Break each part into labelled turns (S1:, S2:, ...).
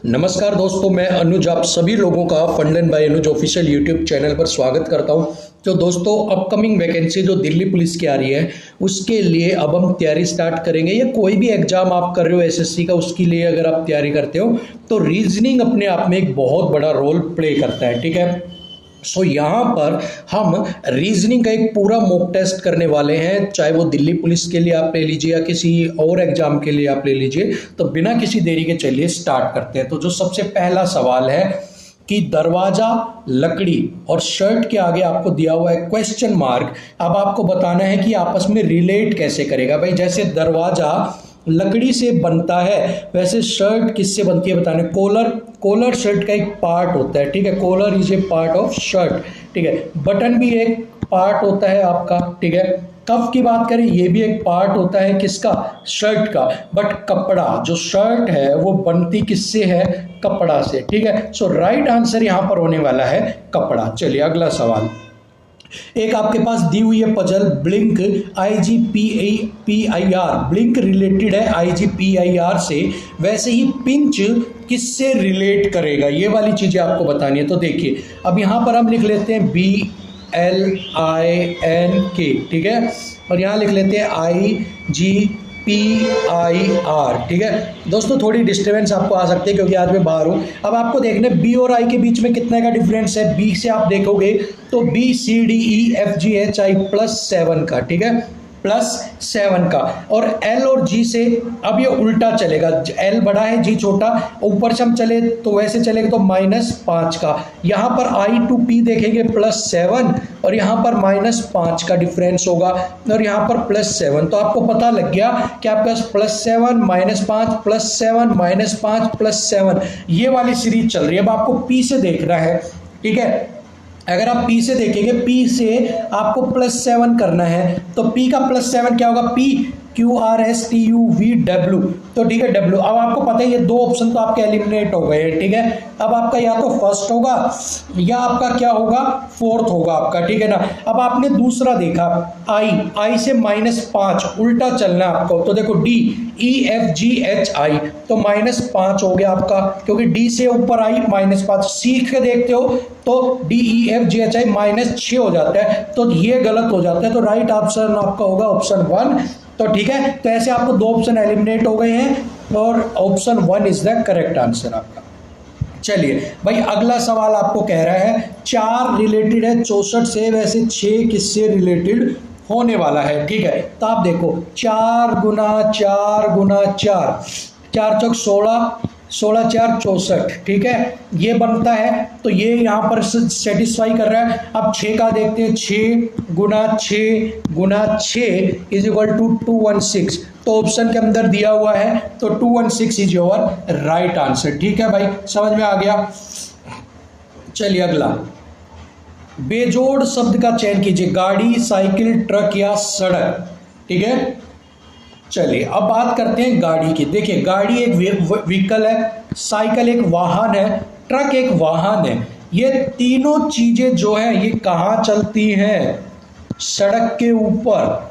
S1: नमस्कार दोस्तों, मैं अनुज आप सभी लोगों का fund and by Anuj official YouTube channel पर स्वागत करता हूं। तो दोस्तों, अपकमिंग वैकेंसी जो दिल्ली पुलिस की आ रही है उसके लिए अब हम तैयारी स्टार्ट करेंगे। या कोई भी एग्जाम आप कर रहे हो एसएससी का, उसके लिए अगर आप तैयारी करते हो तो रीजनिंग अपने आप में एक बहुत बड़ा रोल प्ले करता है। ठीक है, सो यहाँ पर हम रीजनिंग का एक पूरा मॉक टेस्ट करने वाले हैं, चाहे वो दिल्ली पुलिस के लिए आप ले लीजिए या किसी और एग्जाम के लिए आप ले लीजिए। तो बिना किसी देरी के चलिए स्टार्ट करते हैं। तो जो सबसे पहला सवाल है कि दरवाजा, लकड़ी और शर्ट के आगे आपको दिया हुआ है क्वेश्चन मार्क। अब आपको बताना है कि आपस में रिलेट कैसे करेगा। भाई जैसे दरवाजा लकड़ी से बनता है वैसे शर्ट किससे बनती है बताने। कॉलर शर्ट का एक पार्ट होता है। ठीक है, collar is a part of shirt. ठीक है, बटन भी एक पार्ट होता है आपका। ठीक है, कफ की बात करें ये भी एक पार्ट होता है किसका, शर्ट का। बट कपड़ा, जो शर्ट है वो बनती किससे है, कपड़ा से। ठीक है, सो राइट आंसर यहां पर होने वाला है कपड़ा। चलिए अगला सवाल। एक आपके पास दी हुई है puzzle, blink IGPIR। Blink related है IGPIR से, वैसे ही पिंच किससे रिलेट करेगा, ये वाली चीजें आपको बतानी है। तो देखिए अब यहां पर हम लिख लेते हैं BLINK। ठीक है, और यहां लिख लेते हैं IGPIR। ठीक है दोस्तों, थोड़ी डिस्टर्बेंस आपको आ सकती है क्योंकि आज मैं बाहर हूं। अब आपको देखना है बी और आई के बीच में कितने का डिफरेंस है। बी से आप देखोगे तो BCDEFGHI +7 का। ठीक है, +7 का। और एल और जी से अब ये उल्टा चलेगा, एल बड़ा है जी छोटा, ऊपर से हम चले तो वैसे चलेगा तो -5 का। यहां पर आई टू पी देखेंगे +7 और यहां पर -5 का डिफरेंस होगा और यहां पर +7। तो आपको पता लग गया कि आपके पास +7 -5 +7 -5 +7 ये वाली सीरीज चल रही है। अब आपको पी से देखना है। ठीक है, अगर आप P से देखेंगे, P से आपको +7 करना है तो P का +7 क्या होगा, PQRSTUVW। तो ठीक है W। अब आपको पता है ये दो ऑप्शन तो आपके एलिमिनेट हो गए। ठीक है, अब आपका या तो फर्स्ट होगा या आपका क्या होगा, फोर्थ होगा आपका। ठीक है ना। अब आपने दूसरा देखा I से -5 उल्टा चलना है आपको। तो देखो DEFGHI तो -5 हो गया आपका, क्योंकि D से ऊपर आई -5। सीख के देखते हो तो DEFGHI -6 हो जाता है, तो ये गलत हो जाता है। तो राइट ऑप्शन आपका होगा ऑप्शन 1। तो ठीक है, तो ऐसे आपको दो ऑप्शन एलिमिनेट हो गए हैं और option 1 is the correct answer आपका। चलिए भाई अगला सवाल आपको कह रहा है 4 रिलेटेड है 64 से, वैसे 6 किससे रिलेटेड होने वाला है। ठीक है, तो आप देखो 4 गुना 4 गुना 4, 4 चौक 16, 16 4 64। ठीक है, ये बनता है तो ये यहाँ पर सेटिस्फाई कर रहा है। अब 6 का देखते हैं, 6 गुना 6 गुना 6 इज इक्वल टू 216। तो ऑप्शन के अंदर दिया हुआ है तो 216 इज योर राइट आंसर। ठीक है भाई, समझ में आ गया। चलिए अगला, बेजोड़ शब्द का चयन कीजिए, गाड़ी, साइकिल, ट्रक या सड़क। ठीक है, चलिए अब बात करते हैं गाड़ी की। देखिए गाड़ी एक व्हीकल है, साइकिल एक वाहन है, ट्रक एक वाहन है। ये तीनों चीजें जो है ये कहाँ चलती हैं, सड़क के ऊपर।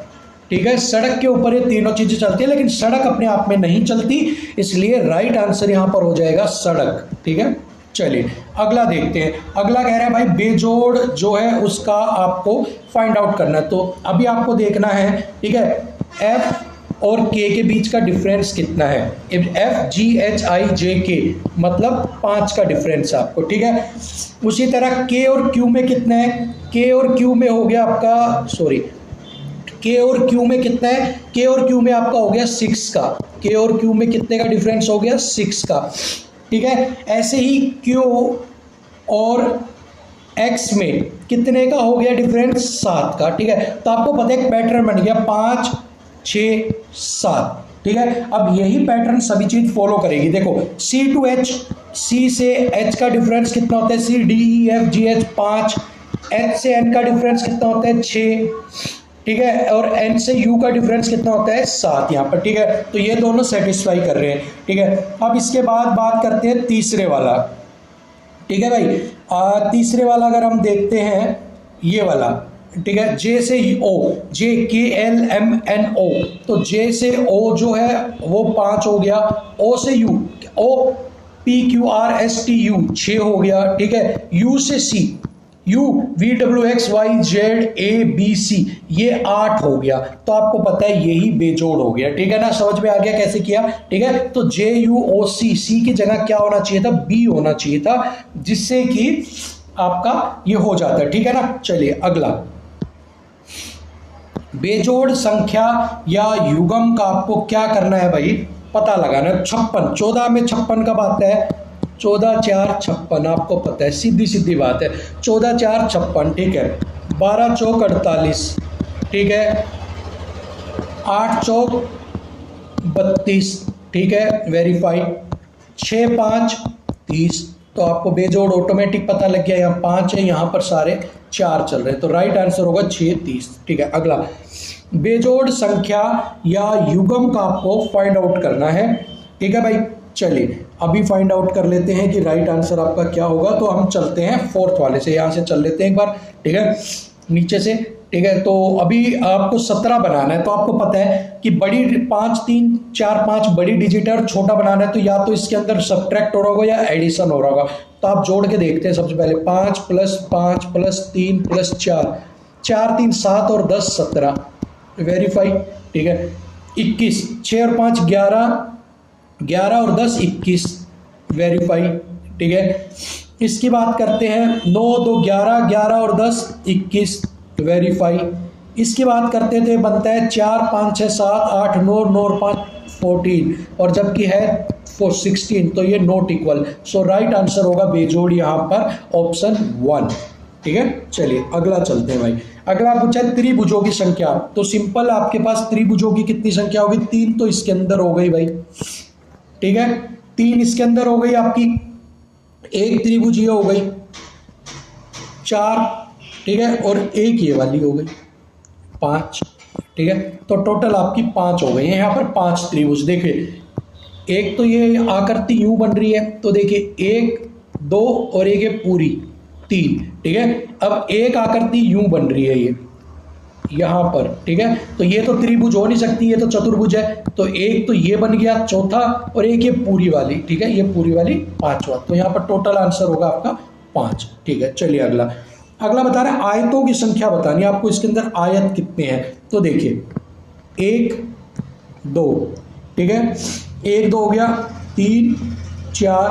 S1: ठीक है, सड़क के ऊपर ये तीनों चीजें चलती है, लेकिन सड़क अपने आप में नहीं चलती, इसलिए राइट आंसर यहां पर हो जाएगा सड़क। ठीक है, चलिए अगला देखते हैं। अगला कह रहा है भाई बेजोड़ जो है उसका आपको फाइंड आउट करना है। तो अभी आपको देखना है, ठीक है, एफ और के के बीच का डिफरेंस कितना है। FGHIJK मतलब 5 का डिफरेंस आपको। ठीक है, उसी तरह के और क्यू में कितना है, के और क्यू में हो गया आपका, सॉरी, के और क्यू में कितना है, के और क्यू में आपका हो गया 6 का। के और क्यू में कितने का डिफरेंस हो गया, 6 का। ठीक है, ऐसे ही क्यू और एक्स में कितने का हो गया डिफरेंस, 7 का। ठीक है, तो आपको पता है एक पैटर्न बन गया 5 6 7। ठीक है, अब यही पैटर्न सभी चीज फॉलो करेगी। देखो C to H, C से H का डिफरेंस कितना होता है, CDEFGH 5, H से N का डिफरेंस कितना होता है 6। ठीक है, और N से U का डिफरेंस कितना होता है 7 यहाँ पर। ठीक है, तो ये दोनों सेटिस्फाई कर रहे हैं। ठीक है, अब इसके बाद बात करते हैं तीसरे वाला। ठीक है भाई, तीसरे वाला अगर हम देखते हैं ये वाला, ठीक है, जे से ओ, JKLMNO, तो जे से ओ जो है वो 5 हो गया, ओ से यू, ओ PQRSTU 6 हो गया, ठीक है। U से C, U VWXYZABC ये 8 हो गया। तो आपको पता है यही बेजोड़ हो गया, ठीक है ना। समझ में आ गया कैसे किया, ठीक है। तो JUOC, C की जगह क्या होना चाहिए था, B होना चाहिए था, जिससे कि आपका ये हो जाता है, ठीक है ना। चलिए अगला, बेजोड़ संख्या या युग्म का आपको क्या करना है भाई, पता लगाना है। 56, 14 में 56 कब आता है, 14 4 56, आपको पता है, सीधी सीधी बात है, 14 4 56, ठीक है। 12 चौक 48, ठीक है। 8 चौक 32, ठीक है, वेरीफाई। 6 5 30, तो आपको बेजोड़ ऑटोमेटिक पता लग गया, यहाँ 5 है, यहाँ पर सारे 4 चल रहे हैं, तो राइट आंसर होगा 6 30, ठीक है। अगला, बेजोड़ संख्या या युग्म का आपको फाइंड आउट करना है, ठीक है भाई। चलिए अभी फाइंड आउट कर लेते हैं कि राइट आंसर आपका क्या होगा। तो हम चलते हैं फोर्थ वाले से, यहाँ से चल लेते हैं एक बार, ठीक है, नीचे से, ठीक है। तो अभी आपको 17 बनाना है, तो आपको पता है कि बड़ी 5 3 4 5 बड़ी डिजिट है और छोटा बनाना है, तो या तो इसके अंदर सब्ट्रैक्ट हो रहा होगा या एडिशन हो रहा होगा। तो आप जोड़ के देखते हैं सबसे पहले, 5 + 5 + 3 + 4, 4 3 7 और 10 17, वेरीफाई, ठीक है। 21, 6 और 5 11, 11 और 10 21, वेरीफाई, ठीक है। इसकी बात करते हैं, 9 2 11, 11 और 10 21, वेरीफाई। इसकी बात करते थे, बनता है 4 5 6 7 8 9 9 और 5 14, और जबकि है 16, तो ये not equal. So right answer होगा बेजोड़ यहाँ पर ऑप्शन 1, ठीक है। चलिए अगला चलते हैं भाई। अगला पूछा है त्रिभुजों की संख्या, तो सिंपल, आपके पास त्रिभुजों की कितनी संख्या होगी, 3 तो इसके अंदर हो गई भाई, ठीक है। 3 इसके अंदर हो गई आपकी, एक त्रिभुज ये हो गई 4, ठीक है, और एक ये वाली हो गई 5, ठीक है। तो टोटल आपकी 5 हो गई है यहाँ पर 5 त्रिभुज। देखिए एक तो ये आकृति यूं बन रही है, तो देखिए 1 2 और एक ये पूरी 3, ठीक है। अब एक आकृति यूं बन रही है ये यहाँ पर, ठीक है, तो ये तो त्रिभुज हो नहीं सकती, ये तो चतुर्भुज है। तो एक तो ये बन गया चौथा, और एक ये पूरी वाली, ठीक है, ये पूरी वाली 5वां। तो यहाँ पर टोटल आंसर होगा आपका 5, ठीक है। चलिए अगला, अगला बता रहे आयतों की संख्या बतानी है आपको, इसके अंदर आयत कितने हैं। तो देखिए 1 2, ठीक है, 1 2 हो गया, 3 4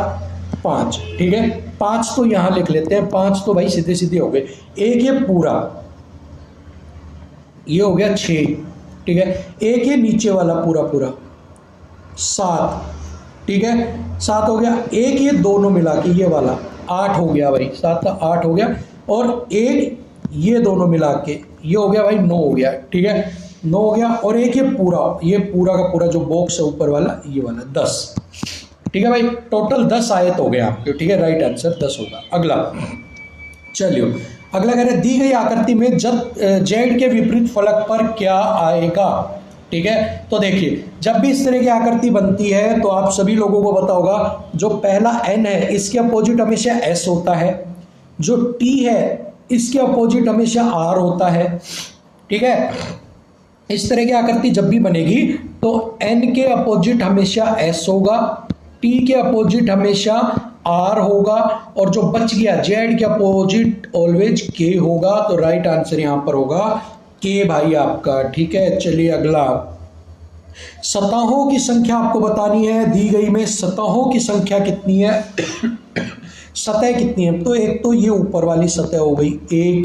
S1: 5, ठीक है। 5 तो यहाँ लिख लेते हैं, 5 तो भाई सीधे सीधे हो गए। एक ये पूरा, ये हो गया 6, ठीक है। एक ये नीचे वाला पूरा पूरा 7, ठीक है, 7 हो गया। एक ये दोनों मिला के ये वाला 8 हो गया भाई, 7 का 8 हो गया। और एक ये दोनों मिला के ये हो गया भाई 9 हो गया, ठीक है, 9 हो गया। और एक ये पूरा का पूरा जो बॉक्स है ऊपर वाला, ये वाला 10, ठीक है भाई। टोटल 10 आयत हो गए आपके, ठीक है, राइट आंसर 10 होगा। अगला चलिए, अगला कह रहे दी गई आकृति में जब जेड के विपरीत फलक पर क्या आएगा, ठीक है। तो देखिए जब भी इस तरह की आकृति बनती है, तो आप सभी लोगों को पता होगा, जो पहला n है इसके अपोजिट हमेशा s होता है, जो t है इसके अपोजिट हमेशा r होता है, ठीक है। इस तरह की आकृति जब भी बनेगी तो n के अपोजिट हमेशा s होगा, t के अपोजिट हमेशा r होगा, और जो बच गया z के अपोजिट ऑलवेज k होगा। तो राइट आंसर यहां पर होगा k भाई आपका, ठीक है। चलिए अगला, सतहों की संख्या आपको बतानी है, दी गई में सतहों की संख्या कितनी है सतह कितनी है। तो एक तो ये ऊपर वाली सतह हो गई 1,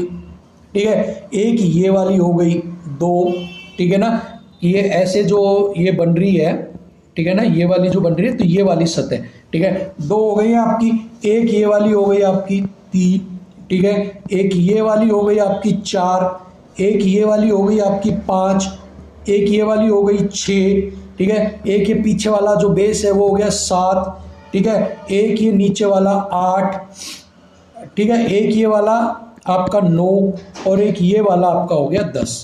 S1: ठीक है, एक ये वाली हो गई 2, ठीक है ना, ये ऐसे जो ये बन रही है, ठीक है ना, ये वाली जो बन रही है, तो ये वाली सतह, ठीक है, 2 हो गई आपकी। एक ये वाली हो गई आपकी 3, ठीक है, एक ये वाली हो गई आपकी 4, एक ये वाली हो गई आपकी 5, एक ये वाली हो गई 6, ठीक है, एक ये पीछे वाला जो बेस है वो हो गया 7, ठीक है, एक ये नीचे वाला 8, ठीक है, एक ये वाला आपका 9, और एक ये वाला आपका हो गया 10,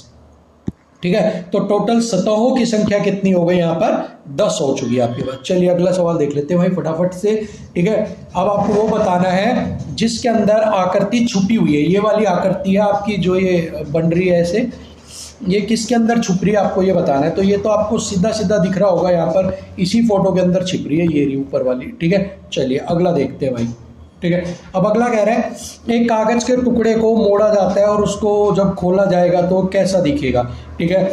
S1: ठीक है। तो टोटल सतहों की संख्या कितनी हो गई यहाँ पर 10 हो चुकी है आपके पास। चलिए अगला सवाल देख लेते हैं भाई फटाफट से, ठीक है। अब आपको वो बताना है जिसके अंदर आकृति छुपी हुई है, ये वाली आकृति है आपकी जो ये बन रही है ऐसे, ये किसके अंदर छुप रही है आपको ये बताना है। तो ये तो आपको सीधा सीधा दिख रहा होगा यहाँ पर, इसी फोटो के अंदर छिप रही है, ये रही ऊपर वाली, ठीक है। चलिए अगला देखते हैं भाई, ठीक है। अब अगला कह रहा है एक कागज के टुकड़े को मोड़ा जाता है और उसको जब खोला जाएगा तो कैसा दिखेगा, ठीक है।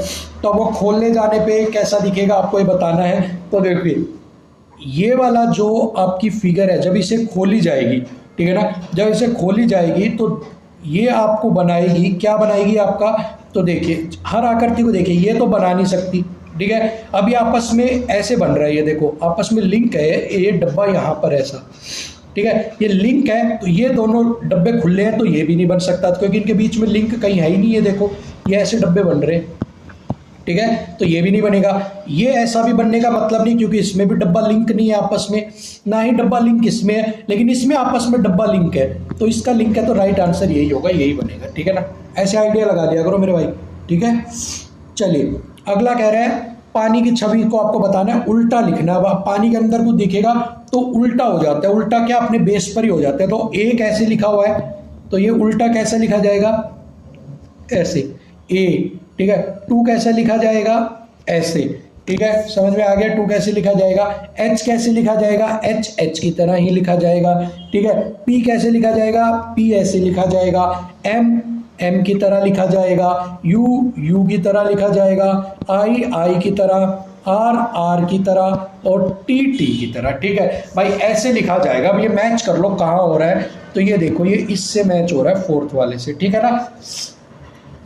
S1: तो वो खोलने जाने पे कैसा दिखेगा आपको ये बताना है। तो देखिए ये वाला जो आपकी फिगर है जब इसे खोली जाएगी, ठीक है ना, जब इसे खोली जाएगी तो ये आपको बनाएगी, क्या बनाएगी आपका, तो देखिए हर आकृति को देखिए, ये तो बना नहीं सकती, ठीक है। अब ये आपस में ऐसे बन रहा है, ये देखो आपस में लिंक है, ये डब्बा यहाँ पर ऐसा, ठीक है, ये लिंक है। तो ये दोनों डब्बे खुले हैं तो ये भी नहीं बन सकता, क्योंकि इनके बीच में लिंक कहीं है ही नहीं। ये देखो ये ऐसे डब्बे बन रहे हैं, ठीक है, तो ये भी नहीं बनेगा। ये ऐसा भी बनने का मतलब नहीं, क्योंकि इसमें भी डब्बा लिंक नहीं है आपस में, ना ही डब्बा लिंक इसमें है, लेकिन इसमें आपस में डब्बा लिंक है, तो इसका लिंक है, तो राइट आंसर यही होगा, यही बनेगा, ठीक है ना। ऐसे आइडिया लगा दिया करो मेरे भाई, ठीक है। चलिए अगला कह रहा है पानी की छवि को आपको बताना है, उल्टा लिखना है। पानी के अंदर कुछ दिखेगा तो उल्टा हो जाता है, उल्टा क्या अपने बेस पर ही हो जाता है। तो एक ऐसे लिखा हुआ है तो ये उल्टा कैसे लिखा जाएगा, ऐसे ए, ठीक है। टू कैसे लिखा जाएगा, ऐसे, ठीक है, समझ में आ गया। टू कैसे लिखा जाएगा, एच कैसे लिखा जाएगा, एच एच की तरह ही लिखा जाएगा, ठीक है। पी कैसे लिखा जाएगा, पी ऐसे लिखा जाएगा। एम एम की तरह लिखा जाएगा। यू यू की तरह लिखा जाएगा। आई आई की तरह। आर आर की तरह और टी टी की तरह, ठीक है भाई, ऐसे लिखा जाएगा। अब ये मैच कर लो कहाँ हो रहा है, तो ये देखो ये इससे मैच हो रहा है फोर्थ वाले से, ठीक है ना।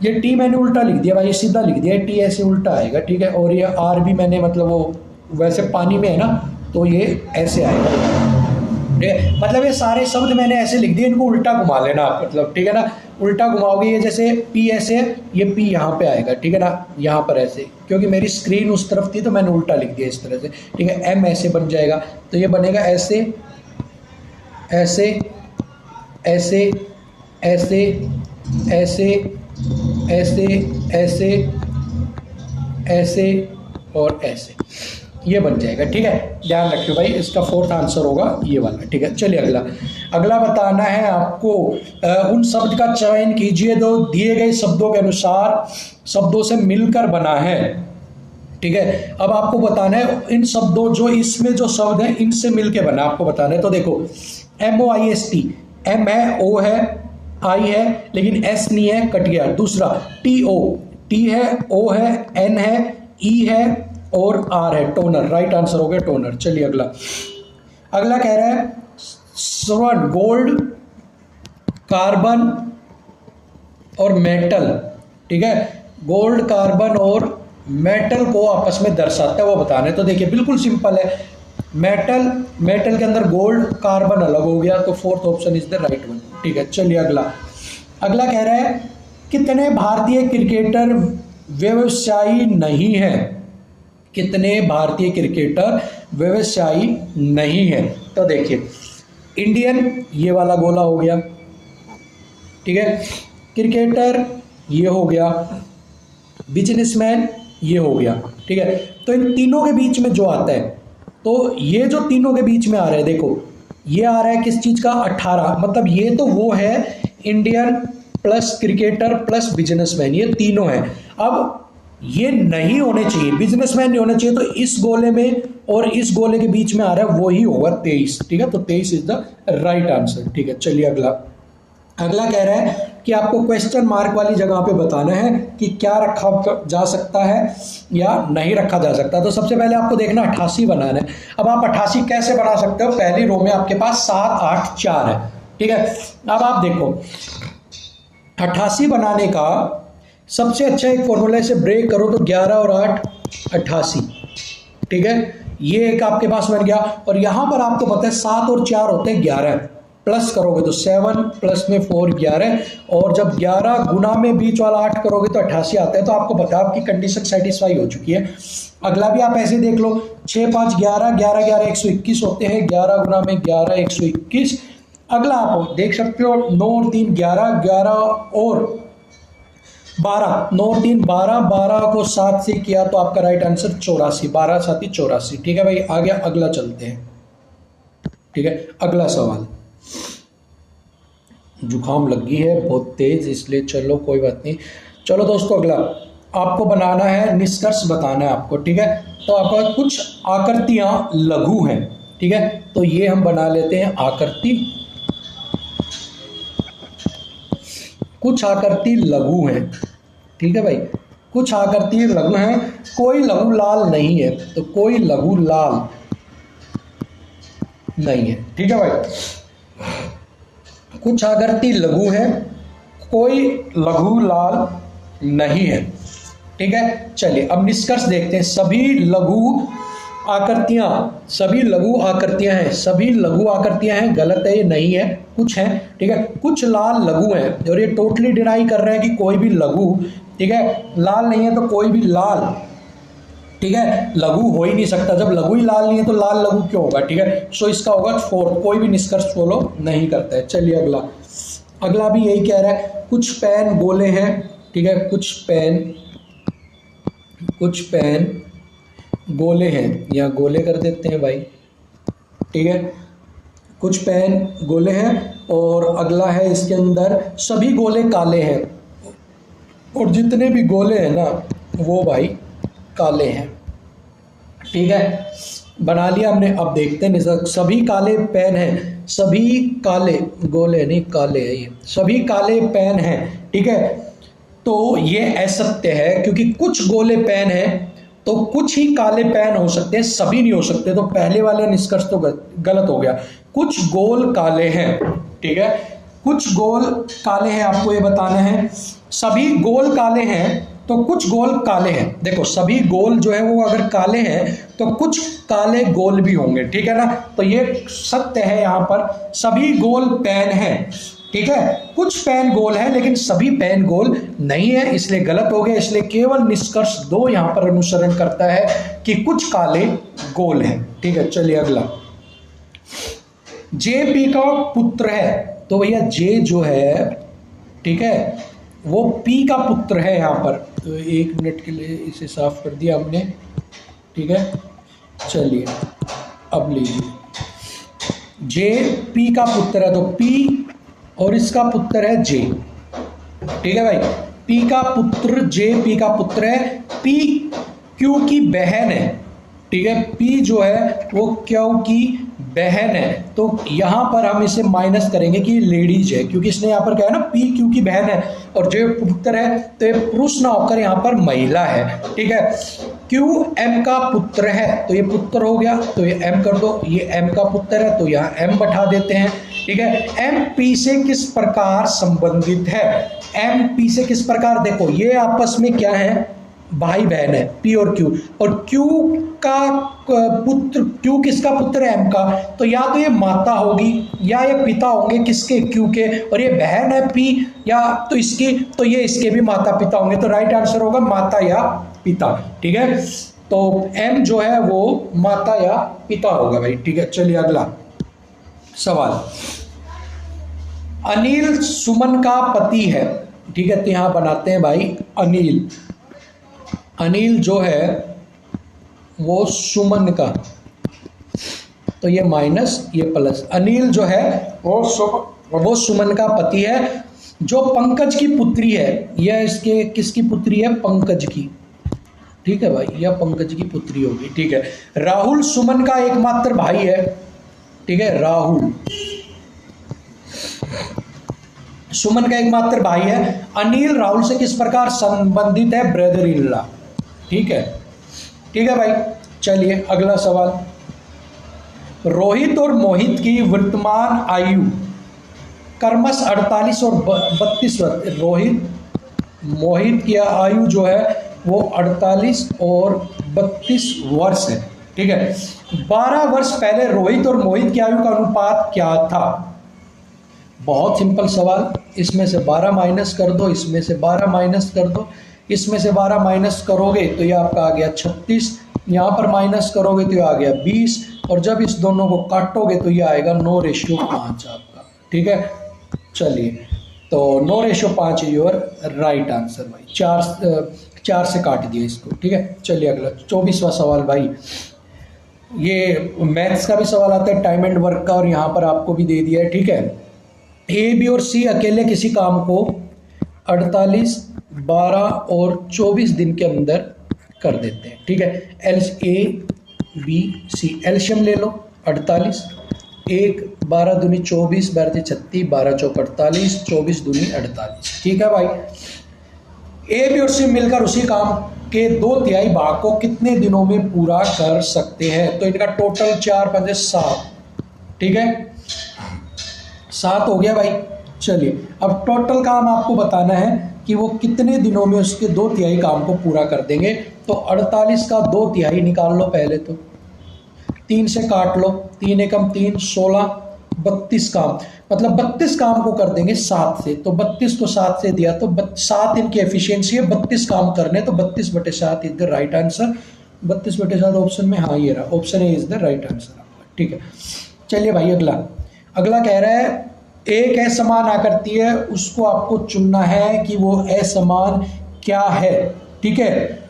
S1: ये टी मैंने उल्टा लिख दिया भाई, सीधा लिख दिया, टी ऐसे उल्टा आएगा, ठीक है। और ये आर भी मैंने मतलब वो वैसे पानी में है ना, तो ये ऐसे आएगा, ठीक है। मतलब ये सारे शब्द मैंने ऐसे लिख दिए, इनको उल्टा घुमा लेना आप, मतलब ठीक है ना, उल्टा घुमाओगे। ये जैसे पी ऐसे, ये पी यहाँ पे आएगा, ठीक है ना, यहाँ पर ऐसे, क्योंकि मेरी स्क्रीन उस तरफ थी तो मैंने उल्टा लिख दिया इस तरह से, ठीक है। एम ऐसे बन जाएगा, तो ये बनेगा ऐसे ऐसे ऐसे ऐसे ऐसे ऐसे ऐसे ऐसे और ऐसे, ये बन जाएगा, ठीक है। ध्यान रखियो भाई, इसका फोर्थ आंसर होगा ये वाला, ठीक है। चलिए अगला, अगला बताना है आपको उन शब्द का चयन कीजिए जो दिए गए शब्दों के अनुसार शब्दों से मिलकर बना है, ठीक है। अब आपको बताना है इन शब्दों, जो इसमें जो शब्द है इनसे मिलकर बना, आपको बताना है। तो देखो MOIST, एम है, ओ है, आई है, लेकिन एस नहीं है, कट गया। दूसरा TO, टी है, ओ है, एन है, ई है और आर है, टोनर, राइट आंसर हो गया टोनर। चलिए अगला, अगला कह रहा है श्रवण, गोल्ड, कार्बन और मेटल, ठीक है, गोल्ड, कार्बन और मेटल को आपस में दर्शाता है, वो बताना है। तो देखिए बिल्कुल सिंपल है, मेटल, मेटल के अंदर गोल्ड, कार्बन अलग हो गया, तो fourth option is the right one, ठीक है। चलिए अगला, अगला कह रहा है कितने भारतीय क्रिकेटर व्यवसायी नहीं है, कितने भारतीय क्रिकेटर व्यवसायी नहीं है। तो देखिए इंडियन, ये वाला गोला हो गया, ठीक है, क्रिकेटर ये हो गया, बिजनेसमैन ये हो गया, ठीक है। तो इन तीनों के बीच में जो आता है, तो ये जो तीनों के बीच में आ रहा है, देखो ये आ रहा है किस चीज का, 18, मतलब ये तो वो है Indian plus cricketer plus businessman, ये तीनों है। अब ये नहीं होने चाहिए, बिजनेसमैन नहीं होना चाहिए, तो इस गोले में और इस गोले के बीच में आ रहा है वो ही होगा 23, ठीक है। तो 23 इज द राइट आंसर, ठीक है। चलिए अगला, अगला कह रहा है कि आपको क्वेश्चन मार्क वाली जगह पे बताना है कि क्या रखा जा सकता है या नहीं रखा जा सकता। तो सबसे पहले आपको देखना 88 बनाना है। अब आप 88 कैसे बना सकते हो, पहली रो में आपके पास 7 8 4 है, ठीक है। अब आप देखो 88 बनाने का सबसे अच्छा एक फॉर्मूला से ब्रेक करो तो 11 और 8 88, ठीक है, ये एक आपके पास बन गया। और यहां पर आपको पता है 7 और 4 होते हैं 11, प्लस करोगे तो 7 प्लस में 4 11, और जब 11 गुना में बीच वाला 8 करोगे तो 88 आता है। तो आपको पता है आपकी कंडीशन सेटिस्फाई हो चुकी है। अगला भी आप ऐसे देख लो, 6 5 11, 11 11 121 होते हैं, 11 गुना में 11 121। अगला आप देख सकते हो 9 और 3 11, 11 और 12, 9 और 3 12, 12 को 7 से किया तो आपका राइट आंसर 84, 12 7 84, ठीक है भाई। आ गया, अगला चलते हैं, ठीक है। अगला सवाल, जुकाम लगी है बहुत तेज, इसलिए चलो कोई बात नहीं। चलो दोस्तों अगला, आपको बनाना है, निष्कर्ष बताना है आपको, ठीक है। तो आपका कुछ आकृतियां लघु हैं, ठीक है। तो ये हम बना लेते हैं आकृति, कुछ आकृति लघु हैं, ठीक है भाई। कुछ आकृति लघु हैं, कोई लघु लाल नहीं है, तो कोई लघु लाल नहीं है, ठीक है भाई। कुछ आकृति लघु है, कोई लघु लाल नहीं है, ठीक है। चलिए अब निष्कर्ष देखते हैं। सभी लघु आकृतियां हैं, सभी लघु आकृतियां हैं, गलत है, ये नहीं है, कुछ है, ठीक है। कुछ लाल लघु है, और ये टोटली डिनाई कर रहे हैं कि कोई भी लघु, ठीक है, लाल नहीं है, तो कोई भी लाल, ठीक है, लघु हो ही नहीं सकता। जब लघु ही लाल नहीं है तो लाल लघु क्यों होगा, ठीक है। सो इसका होगा 4, कोई भी निष्कर्ष फॉलो नहीं करता है। चलिए अगला भी यही कह रहा है, कुछ पेन गोले हैं, ठीक है, कुछ पेन गोले हैं, या गोले कर देते हैं भाई, ठीक है। कुछ पेन गोले हैं, और अगला है इसके अंदर सभी गोले काले हैं, और जितने भी गोले हैं ना वो भाई काले हैं, ठीक है। बना लिया हमने। अब देखते हैं, सभी काले पेन हैं, सभी काले गोले नहीं, काले है ये, सभी काले पेन हैं, ठीक है। तो ये असत्य है, क्योंकि कुछ गोले पेन हैं तो कुछ ही काले पेन हो सकते हैं, सभी नहीं हो सकते। तो पहले वाला निष्कर्ष तो गलत हो गया। कुछ गोल काले हैं, ठीक है, कुछ गोल काले हैं, आपको ये बताना है। सभी गोल काले हैं तो कुछ गोल काले हैं। देखो सभी गोल जो है वो अगर काले हैं तो कुछ काले गोल भी होंगे, ठीक है ना। तो ये सत्य है, यहाँ पर सभी गोल पेन हैं, ठीक है। कुछ पेन गोल है लेकिन सभी पेन गोल नहीं है, इसलिए गलत हो गया। इसलिए केवल निष्कर्ष 2 यहाँ पर अनुसरण करता है कि कुछ काले गोल हैं, ठीक है। चलिए अगला, जे पी का पुत्र है। तो भैया जे जो है, ठीक है, वो पी का पुत्र है यहाँ पर। तो 1 मिनट के लिए इसे साफ कर दिया हमने, ठीक है। चलिए अब लीजिए, जे पी का पुत्र है, तो पी और इसका पुत्र है जे, ठीक है भाई। पी का पुत्र जे पी का पुत्र है, पी क्यू की बहन है, ठीक है। पी जो है वो क्यू की बहन है, तो यहाँ पर हम इसे माइनस करेंगे कि लेडीज है, क्योंकि इसने यहाँ पर कहा है ना पी क्यू की बहन है, और जो पुत्र है तो ये पुरुष ना होकर यहाँ पर महिला है, ठीक है। क्यू एम का पुत्र है, तो ये पुत्र हो गया, तो ये एम कर दो। ये एम का पुत्र है तो यहाँ एम बैठा देते हैं, ठीक है। एम पी से किस प्रकार संबंधित है? एम पी से किस प्रकार, देखो ये आपस में क्या है, भाई बहन है, पी और क्यू। और क्यू का पुत्र, क्यू किसका पुत्र है? एम का। तो या तो ये माता होगी या ये पिता होंगे, किसके? क्यू के। और ये बहन है पी, या तो इसकी, तो ये इसके भी माता पिता होंगे। तो राइट आंसर होगा माता या पिता, ठीक है। तो एम जो है वो माता या पिता होगा भाई, ठीक है। चलिए अगला सवाल, अनिल सुमन का पति है, ठीक है। तो यहां बनाते हैं भाई अनिल, अनिल जो है वो सुमन का, तो ये माइनस ये प्लस, अनिल जो है वो सुमन का पति है, जो पंकज की पुत्री है। यह इसके किसकी पुत्री है? पंकज की, ठीक है भाई, यह पंकज की पुत्री होगी, ठीक है। राहुल सुमन का एकमात्र भाई है, ठीक है। राहुल सुमन का एकमात्र भाई है। अनिल राहुल से किस प्रकार संबंधित है? ब्रदर इन लॉ, ठीक है, ठीक है भाई। चलिए अगला सवाल, रोहित और मोहित की वर्तमान आयु क्रमश 48 और 32 वर्ष। मोहित की आयु जो है वो 48 और 32 वर्ष है, ठीक है। 12 वर्ष पहले रोहित और मोहित की आयु का अनुपात क्या था? बहुत सिंपल सवाल, इसमें से 12 माइनस कर दो, इसमें से 12 माइनस कर दो, इसमें से 12 माइनस करोगे तो ये आपका आ गया 36, यहाँ पर माइनस करोगे तो ये आ गया 20, और जब इस दोनों को काटोगे तो ये आएगा 9:5 आपका, ठीक है। चलिए तो 9:5 योर राइट आंसर भाई। 4 से काट दिया इसको, ठीक है। चलिए अगला 24वां सवाल भाई, ये मैथ्स का भी सवाल आता है, टाइम एंड वर्क का, और यहाँ पर आपको भी दे दिया है, ठीक है। ए बी और सी अकेले किसी काम को 48 12 और 24 दिन के अंदर कर देते हैं, ठीक है। LABC एल्शियम ले लो 48, 1 12 दूनी 24, 12 36, 12 चौक 48, 24 दूनी 48, ठीक है भाई। ए बी और सी मिलकर उसी काम के 2/3 भाग को कितने दिनों में पूरा कर सकते हैं? तो इनका टोटल 4 5 7, ठीक है, 7 हो गया भाई। चलिए अब टोटल काम आपको बताना है कि वो कितने दिनों में उसके 2/3 काम को पूरा कर देंगे। तो 48 का 2/3 निकाल लो पहले, तो 3 से काट लो, 3 एकम 3, 16, 32 काम, मतलब 32 काम को कर देंगे 7 से। तो 32 को 7 से दिया तो 7 इनकी एफिशिएंसी है, 32 काम करने, तो 32/7 is the right answer. 32/7 option में, हाँ ये रहा, option A is the right answer, ठीक है। चलिए भाई अगला कह रहा है एक असमान आकृति है, उसको आपको चुनना है कि वो असमान क्या है, ठीक है।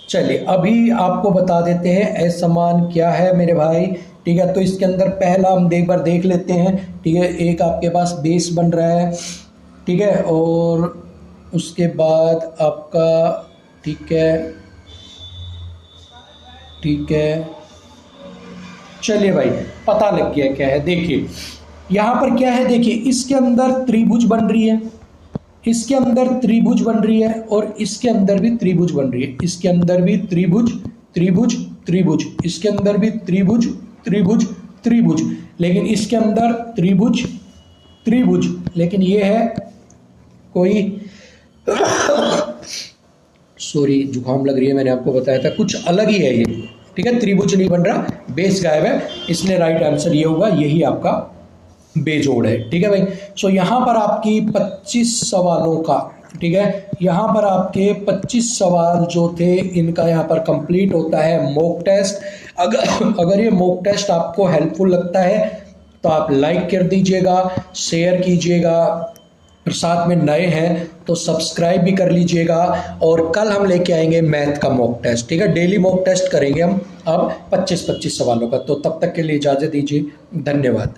S1: चलिए अभी आपको बता देते हैं असमान क्या है मेरे भाई, ठीक है। तो इसके अंदर पहला हम एक बार देख लेते हैं, ठीक है। एक आपके पास बेस बन रहा है, ठीक है, और उसके बाद आपका, ठीक है, चलिए भाई पता लग गया क्या है। देखिए यहाँ पर क्या है, देखिए इसके अंदर त्रिभुज बन रही है, इसके अंदर त्रिभुज बन रही है, और इसके अंदर भी त्रिभुज बन रही है, इसके अंदर भी त्रिभुज त्रिभुज त्रिभुज, इसके अंदर भी त्रिभुज त्रिभुज त्रिभुज, लेकिन इसके अंदर त्रिभुज त्रिभुज, लेकिन ये है कोई सॉरी जुकाम लग रही है, मैंने आपको बताया था कुछ अलग ही है ये, ठीक है। त्रिभुज नहीं बन रहा, बेस गायब है, इसलिए राइट आंसर ये होगा, यही आपका बेजोड़ है, ठीक है भाई। सो यहाँ पर आपकी 25 सवालों का, ठीक है, यहाँ पर आपके 25 सवाल जो थे इनका यहाँ पर कंप्लीट होता है मॉक टेस्ट। अगर ये मॉक टेस्ट आपको हेल्पफुल लगता है तो आप लाइक कर दीजिएगा, शेयर कीजिएगा, और साथ में नए हैं तो सब्सक्राइब भी कर लीजिएगा। और कल हम लेके आएंगे मैथ का मॉक टेस्ट, ठीक है, डेली मॉक टेस्ट करेंगे हम अब 25-25 सवालों का। तो तब तक के लिए इजाज़त दीजिए, धन्यवाद।